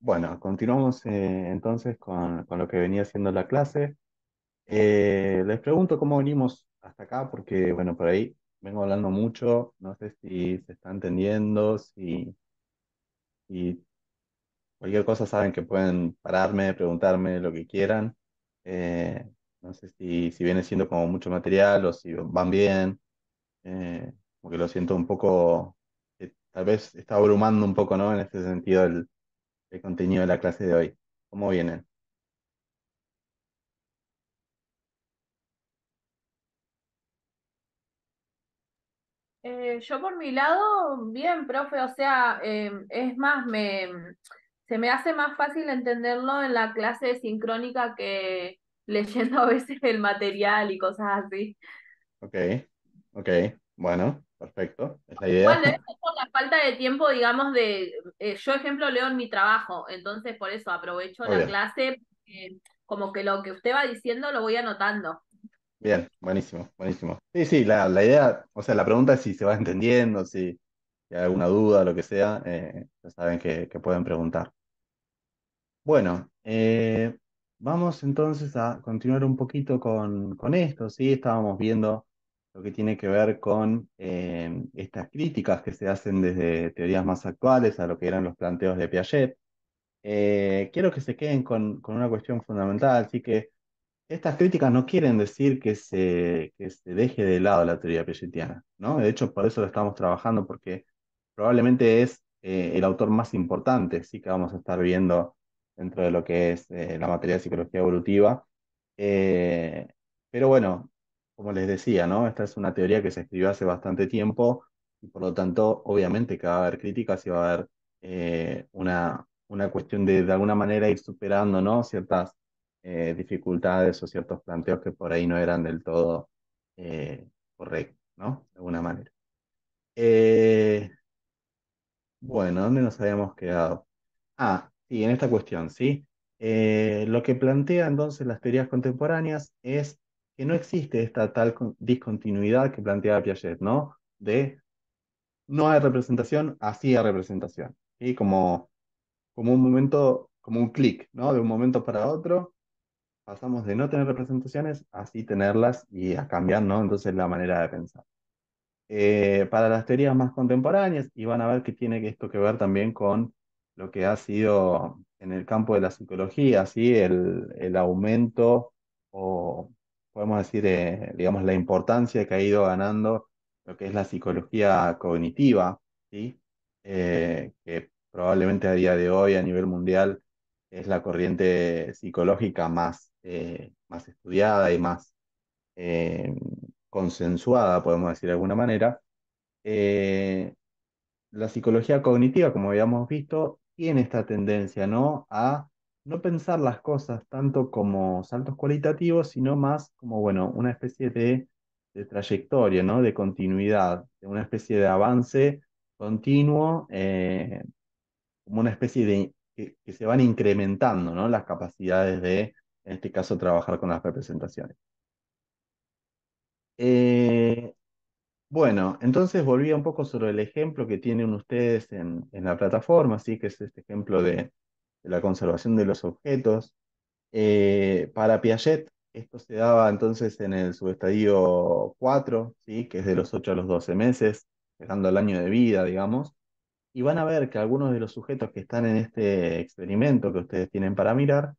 Bueno, continuamos entonces con lo que venía siendo la clase. Les pregunto cómo venimos hasta acá, porque bueno, por ahí vengo hablando mucho, no sé si se está entendiendo, si cualquier cosa saben que pueden pararme, preguntarme lo que quieran. Eh, no sé si viene siendo como mucho material o si van bien, porque lo siento un poco, tal vez está abrumando un poco, ¿no? En este sentido el contenido de la clase de hoy. ¿Cómo vienen? Yo por mi lado, bien, profe, o sea, es más, se me hace más fácil entenderlo en la clase sincrónica que leyendo a veces el material y cosas así. Ok, ok, bueno, perfecto, es la idea. Igual es por la falta de tiempo, digamos, yo ejemplo leo en mi trabajo, entonces por eso aprovecho Muy la bien, clase, como que lo que usted va diciendo lo voy anotando. bien, buenísimo, buenísimo. Sí, sí, la idea, o sea, la pregunta es si se va entendiendo, si hay alguna duda, lo que sea, ya saben que pueden preguntar. Bueno, vamos entonces a continuar un poquito con esto, ¿sí? Estábamos viendo lo que tiene que ver con estas críticas que se hacen desde teorías más actuales a lo que eran los planteos de Piaget. Quiero que se queden con una cuestión fundamental, así que estas críticas no quieren decir que se deje de lado la teoría piagetiana, ¿no? De hecho, por eso lo estamos trabajando, porque probablemente es el autor más importante, sí que vamos a estar viendo dentro de lo que es la materia de psicología evolutiva. Eh, pero bueno, como les decía, ¿no? Esta es una teoría que se escribió hace bastante tiempo y por lo tanto, obviamente que va a haber críticas y va a haber una cuestión de alguna manera ir superando, ¿no? Ciertas dificultades o ciertos planteos que por ahí no eran del todo correctos, ¿no? De alguna manera. Eh, bueno, ¿dónde nos habíamos quedado? Ah, sí, en esta cuestión, ¿sí? Lo que plantea entonces las teorías contemporáneas es que no existe esta tal discontinuidad que planteaba Piaget, ¿no? De no hay representación, así hay representación, ¿sí? Como un momento, como un clic, ¿no? De un momento para otro pasamos de no tener representaciones a sí tenerlas y a cambiar, ¿no? Entonces la manera de pensar. Para las teorías más contemporáneas, y van a ver que tiene esto que ver también con lo que ha sido en el campo de la psicología, ¿sí? El aumento o podemos decir, digamos, la importancia que ha ido ganando lo que es la psicología cognitiva, ¿sí? Que probablemente a día de hoy a nivel mundial es la corriente psicológica más estudiada y más eh, consensuada, podemos decir de alguna manera. Eh, la psicología cognitiva, como habíamos visto, tiene esta tendencia, ¿no? A no pensar las cosas tanto como saltos cualitativos, sino más como, bueno, una especie de trayectoria, ¿no? De continuidad, de una especie de avance continuo, como una especie de que se van incrementando, ¿no? Las capacidades de, en este caso, trabajar con las representaciones. Eh, Bueno, entonces volví un poco sobre el ejemplo que tienen ustedes en la plataforma, ¿sí? Que es este ejemplo de la conservación de los objetos. Para Piaget, esto se daba entonces en el subestadio 4, ¿sí? Que es de los 8 a los 12 meses, llegando al año de vida, digamos. Y van a ver que algunos de los sujetos que están en este experimento que ustedes tienen para mirar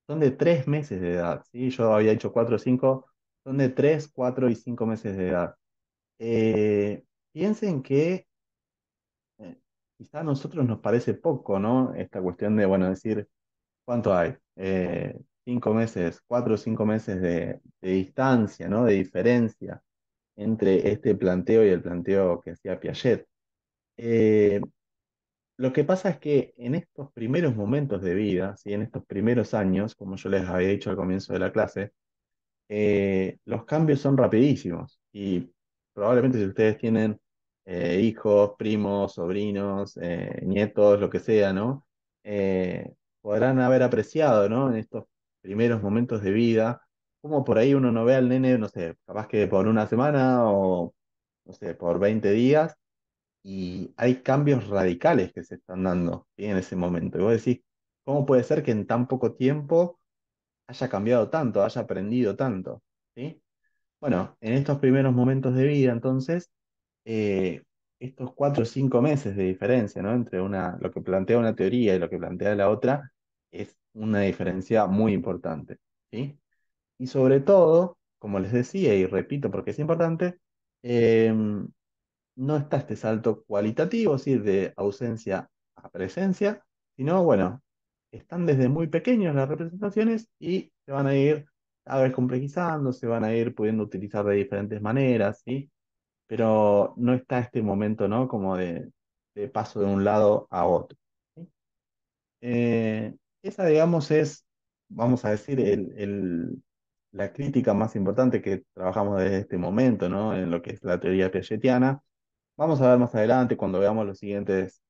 son de 3 meses de edad, ¿sí? Yo había hecho 4 o 5, son de 3, 4 y 5 meses de edad. Piensen que quizá a nosotros nos parece poco, ¿no? Esta cuestión de, bueno, decir, ¿cuánto hay? 5 meses, 4 o 5 meses de distancia, ¿no? De diferencia entre este planteo y el planteo que hacía Piaget. Eh, lo que pasa es que en estos primeros momentos de vida, ¿sí? En estos primeros años, como yo les había dicho al comienzo de la clase, los cambios son rapidísimos y probablemente si ustedes tienen hijos, primos, sobrinos, nietos, lo que sea, ¿no? Podrán haber apreciado, ¿no? En estos primeros momentos de vida, como por ahí uno no ve al nene, no sé, capaz que por una semana o, no sé, por 20 días, y hay cambios radicales que se están dando, ¿sí? En ese momento. Y vos decís, ¿Cómo puede ser que en tan poco tiempo haya cambiado tanto, haya aprendido tanto? ¿Sí? Bueno, en estos primeros momentos de vida, entonces, eh, estos 4 o 5 meses de diferencia, ¿no? Entre lo que plantea una teoría y lo que plantea la otra, es una diferencia muy importante, ¿sí? Y sobre todo, como les decía y repito porque es importante, eh, no está este salto cualitativo, ¿sí? De ausencia a presencia, sino, bueno, están desde muy pequeños las representaciones y se van a ir a ver complejizando, se van a ir pudiendo utilizar de diferentes maneras, ¿sí? Pero no está este momento, ¿no? Como de paso de un lado a otro. ¿Sí? Esa, digamos, es, vamos a decir, la crítica más importante que trabajamos desde este momento, ¿no? En lo que es la teoría piagetiana. Vamos a ver más adelante cuando veamos los siguientes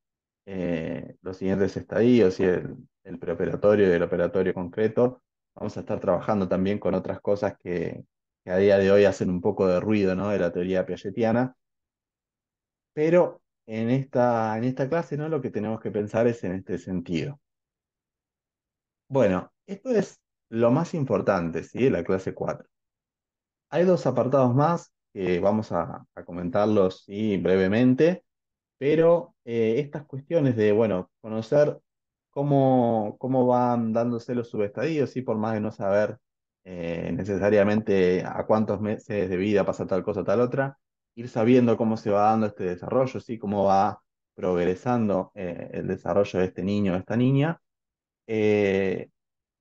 estadios y el preoperatorio y el operatorio concreto. Vamos a estar trabajando también con otras cosas que a día de hoy hacen un poco de ruido, ¿no? De la teoría piagetiana, pero en esta clase, ¿no? Lo que tenemos que pensar es en este sentido. Bueno, esto es lo más importante, ¿sí? De la clase 4. Hay dos apartados más que vamos a comentarlos, ¿sí? Brevemente, pero estas cuestiones de, bueno, conocer cómo van dándose los subestadios, ¿sí? Por más de no saber necesariamente a cuántos meses de vida pasa tal cosa o tal otra, ir sabiendo cómo se va dando este desarrollo, ¿sí? Cómo va progresando el desarrollo de este niño o esta niña. Eh,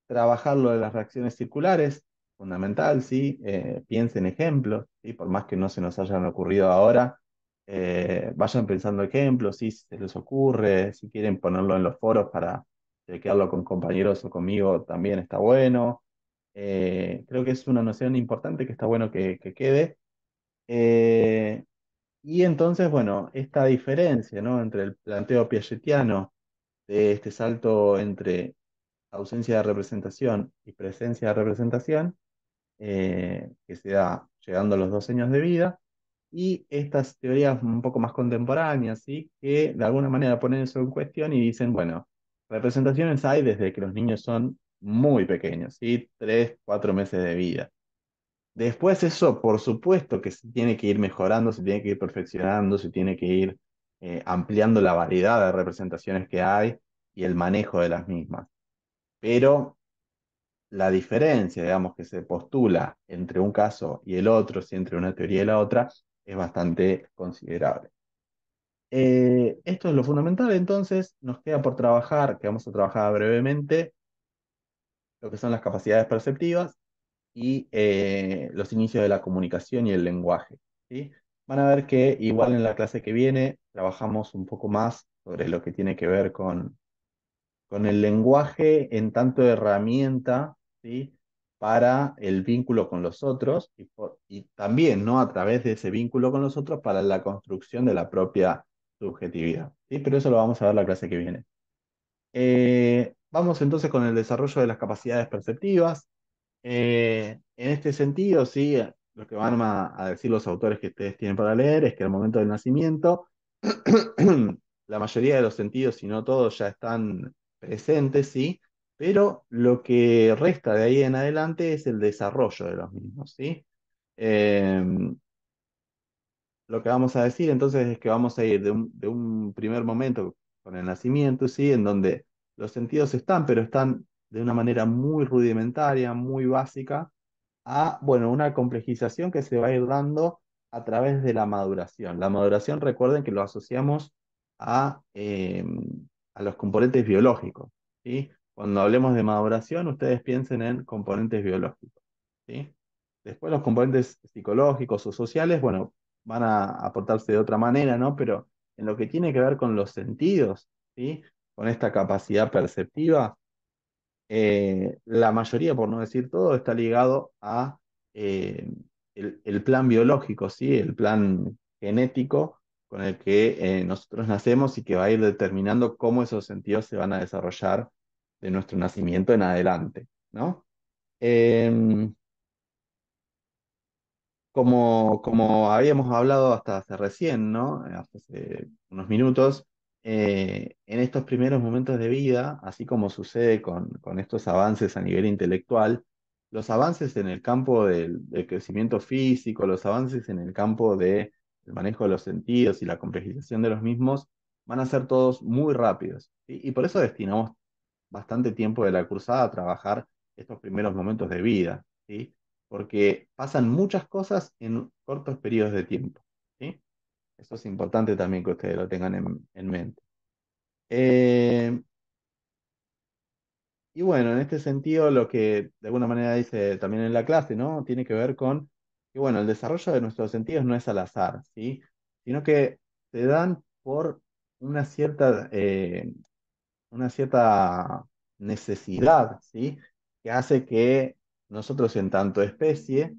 Trabajar lo de las reacciones circulares, fundamental, ¿sí? Piensen ejemplos, ¿sí? Por más que no se nos hayan ocurrido ahora, vayan pensando ejemplos, ¿sí? Si se les ocurre, si quieren ponerlo en los foros para chequearlo con compañeros o conmigo, también está bueno. Creo que es una noción importante que está bueno que quede. Eh, y entonces, bueno, esta diferencia, ¿no? Entre el planteo piagetiano de este salto entre ausencia de representación y presencia de representación, que se da llegando a los 2 años de vida, y estas teorías un poco más contemporáneas, ¿sí? Que de alguna manera ponen eso en cuestión y dicen, bueno, representaciones hay desde que los niños son muy pequeños, ¿sí? 3, 4 meses de vida. Después eso, por supuesto que se tiene que ir mejorando, se tiene que ir perfeccionando, se tiene que ir ampliando la variedad de representaciones que hay y el manejo de las mismas. Pero la diferencia, digamos, que se postula entre un caso y el otro, si entre una teoría y la otra, es bastante considerable. Esto es lo fundamental, entonces nos queda por trabajar, que vamos a trabajar brevemente, lo que son las capacidades perceptivas y los inicios de la comunicación y el lenguaje, ¿sí? Van a ver que igual en la clase que viene trabajamos un poco más sobre lo que tiene que ver con el lenguaje en tanto herramienta, ¿sí? Para el vínculo con los otros y también, ¿no? A través de ese vínculo con los otros para la construcción de la propia subjetividad, ¿sí? Pero eso lo vamos a ver la clase que viene. Vamos entonces con el desarrollo de las capacidades perceptivas. En este sentido, sí, lo que van a decir los autores que ustedes tienen para leer es que al momento del nacimiento la mayoría de los sentidos, si no todos, ya están presentes, sí, pero lo que resta de ahí en adelante es el desarrollo de los mismos, ¿sí? Eh, lo que vamos a decir entonces es que vamos a ir de un primer momento con el nacimiento, ¿sí? En donde los sentidos están, pero están de una manera muy rudimentaria, muy básica, a, bueno, una complejización que se va a ir dando a través de la maduración. La maduración, recuerden que lo asociamos a los componentes biológicos, ¿sí? Cuando hablemos de maduración, ustedes piensen en componentes biológicos, ¿sí? Después los componentes psicológicos o sociales, bueno, van a aportarse de otra manera, ¿no? Pero en lo que tiene que ver con los sentidos, ¿sí? Con esta capacidad perceptiva, la mayoría, por no decir todo, está ligado a eh, el plan biológico, ¿sí? El plan genético con el que nosotros nacemos y que va a ir determinando cómo esos sentidos se van a desarrollar de nuestro nacimiento en adelante, ¿no? Em, como habíamos hablado hasta hace recién, ¿no? Hasta hace unos minutos, En estos primeros momentos de vida, así como sucede con estos avances a nivel intelectual, los avances en el campo del crecimiento físico, los avances en el campo del manejo de los sentidos y la complejización de los mismos, van a ser todos muy rápidos, ¿sí? Y por eso destinamos bastante tiempo de la cursada a trabajar estos primeros momentos de vida, ¿sí? Porque pasan muchas cosas en cortos periodos de tiempo, ¿sí? Eso es importante también que ustedes lo tengan en mente. Eh, y bueno, en este sentido, lo que de alguna manera dice también en la clase, ¿no? Tiene que ver con que, bueno, el desarrollo de nuestros sentidos no es al azar, ¿sí? Sino que se dan por una cierta necesidad, ¿sí? Que hace que nosotros en tanto especie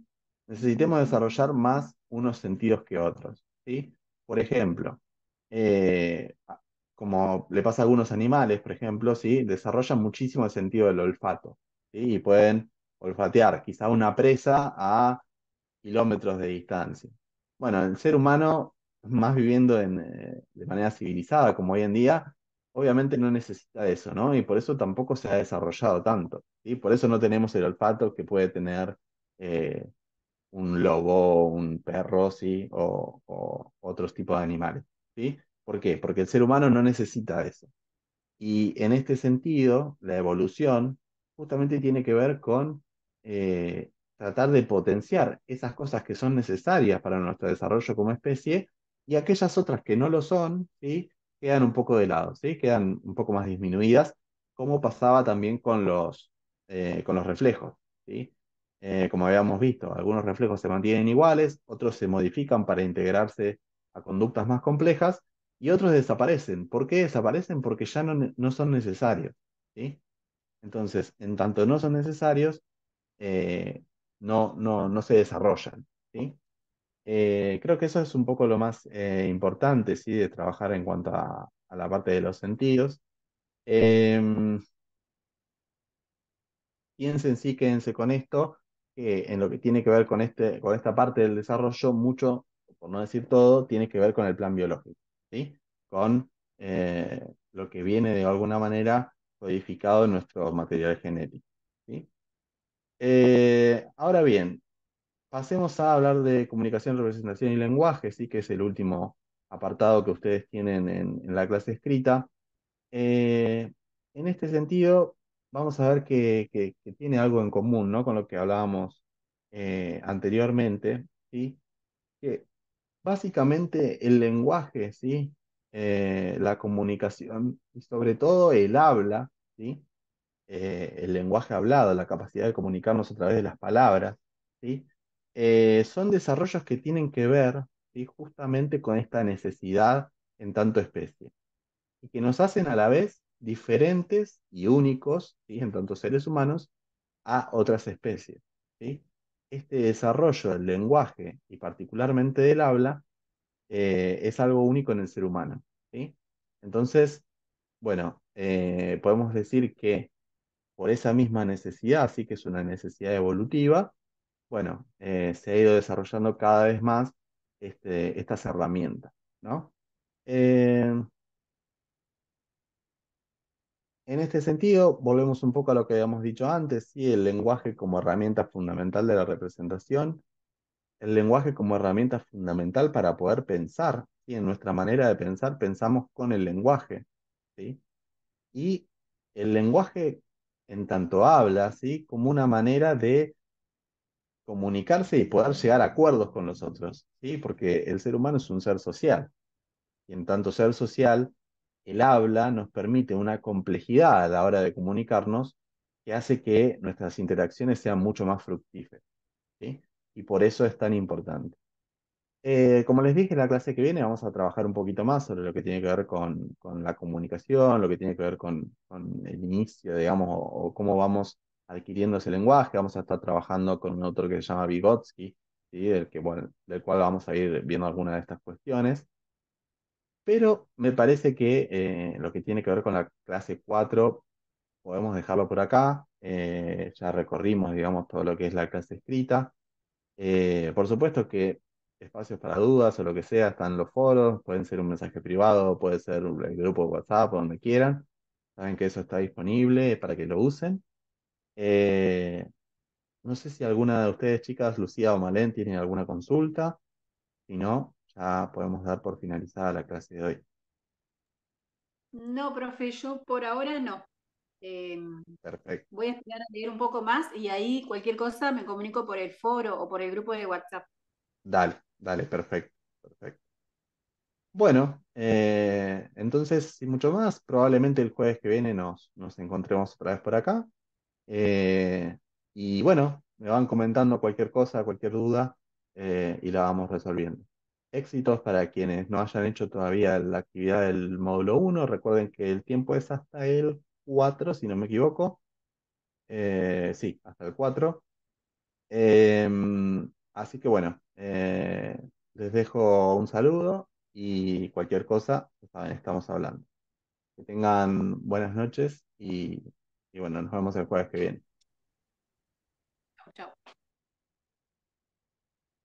necesitemos desarrollar más unos sentidos que otros, ¿sí? Por ejemplo, eh, como le pasa a algunos animales, por ejemplo, ¿sí? Desarrollan muchísimo el sentido del olfato, ¿sí? Y pueden olfatear quizá una presa a kilómetros de distancia. Bueno, el ser humano, más viviendo de manera civilizada como hoy en día, obviamente no necesita eso, ¿no? Y por eso tampoco se ha desarrollado tanto, ¿sí? Por eso no tenemos el olfato que puede tener eh, un lobo, un perro, ¿sí? O otros tipos de animales, ¿sí? ¿Por qué? Porque el ser humano no necesita eso. Y en este sentido, la evolución justamente tiene que ver con tratar de potenciar esas cosas que son necesarias para nuestro desarrollo como especie y aquellas otras que no lo son, ¿sí? Quedan un poco de lado, ¿sí? Quedan un poco más disminuidas, como pasaba también con los reflejos, ¿sí? Como habíamos visto, algunos reflejos se mantienen iguales, otros se modifican para integrarse a conductas más complejas y otros desaparecen. ¿Por qué desaparecen? Porque ya no son necesarios, ¿sí? Entonces, en tanto no son necesarios, eh, no se desarrollan, ¿sí? Creo que eso es un poco lo más importante, ¿sí? De trabajar en cuanto a la parte de los sentidos. Eh, Piensen sí, quédense con esto, que en lo que tiene que ver con esta parte del desarrollo, mucho, por no decir todo, tiene que ver con el plan biológico, ¿sí? Con lo que viene de alguna manera codificado en nuestro material genético, ¿sí? Ahora bien, pasemos a hablar de comunicación, representación y lenguaje, ¿sí? Que es el último apartado que ustedes tienen en la clase escrita. Eh, en este sentido, vamos a ver que tiene algo en común, ¿no? Con lo que hablábamos anteriormente, ¿sí? Que básicamente el lenguaje, ¿sí? La comunicación y sobre todo el habla, ¿sí? El lenguaje hablado, la capacidad de comunicarnos a través de las palabras, ¿sí? Son desarrollos que tienen que ver, ¿sí? Justamente con esta necesidad en tanto especie y que nos hacen a la vez diferentes y únicos, ¿sí? En tanto seres humanos, a otras especies, ¿sí? Este desarrollo del lenguaje y particularmente del habla es algo único en el ser humano, ¿sí? Entonces, bueno, podemos decir que por esa misma necesidad, sí que es una necesidad evolutiva, bueno, se ha ido desarrollando cada vez más estas herramientas, ¿no? Eh, En este sentido, volvemos un poco a lo que habíamos dicho antes, ¿sí? El lenguaje como herramienta fundamental de la representación, el lenguaje como herramienta fundamental para poder pensar, ¿sí? En nuestra manera de pensar, pensamos con el lenguaje, ¿sí? Y el lenguaje en tanto habla, ¿sí? Como una manera de comunicarse y poder llegar a acuerdos con los otros, ¿sí? Porque el ser humano es un ser social. Y en tanto ser social, el habla nos permite una complejidad a la hora de comunicarnos que hace que nuestras interacciones sean mucho más fructíferas, ¿sí? Y por eso es tan importante. Como les dije, en la clase que viene vamos a trabajar un poquito más sobre lo que tiene que ver con la comunicación, lo que tiene que ver con el inicio, digamos, o cómo vamos adquiriendo ese lenguaje. Vamos a estar trabajando con un autor que se llama Vygotsky, ¿sí? Bueno, del cual vamos a ir viendo algunas de estas cuestiones. Pero me parece que lo que tiene que ver con la clase 4 podemos dejarlo por acá. Ya recorrimos, digamos, todo lo que es la clase escrita. Por supuesto que espacios para dudas o lo que sea, están los foros, pueden ser un mensaje privado, puede ser el grupo de WhatsApp o donde quieran. Saben que eso está disponible para que lo usen. Eh, no sé si alguna de ustedes, chicas, Lucía o Malén, tienen alguna consulta. Si no, ya podemos dar por finalizada la clase de hoy. No, profe, yo por ahora no. Eh, Perfecto. Voy a esperar a leer un poco más y ahí cualquier cosa me comunico por el foro o por el grupo de WhatsApp. Dale, dale, perfecto. Perfecto. Bueno, entonces, sin mucho más, probablemente el jueves que viene nos encontremos otra vez por acá. Eh, y bueno, me van comentando cualquier cosa, cualquier duda, y la vamos resolviendo. Éxitos para quienes no hayan hecho todavía la actividad del módulo uno. Recuerden que el tiempo es hasta el 4 si no me equivoco. Sí, hasta el 4. Así que bueno, les dejo un saludo y cualquier cosa, ya saben, estamos hablando. Que tengan buenas noches y bueno, nos vemos el jueves que viene. Chau, chau.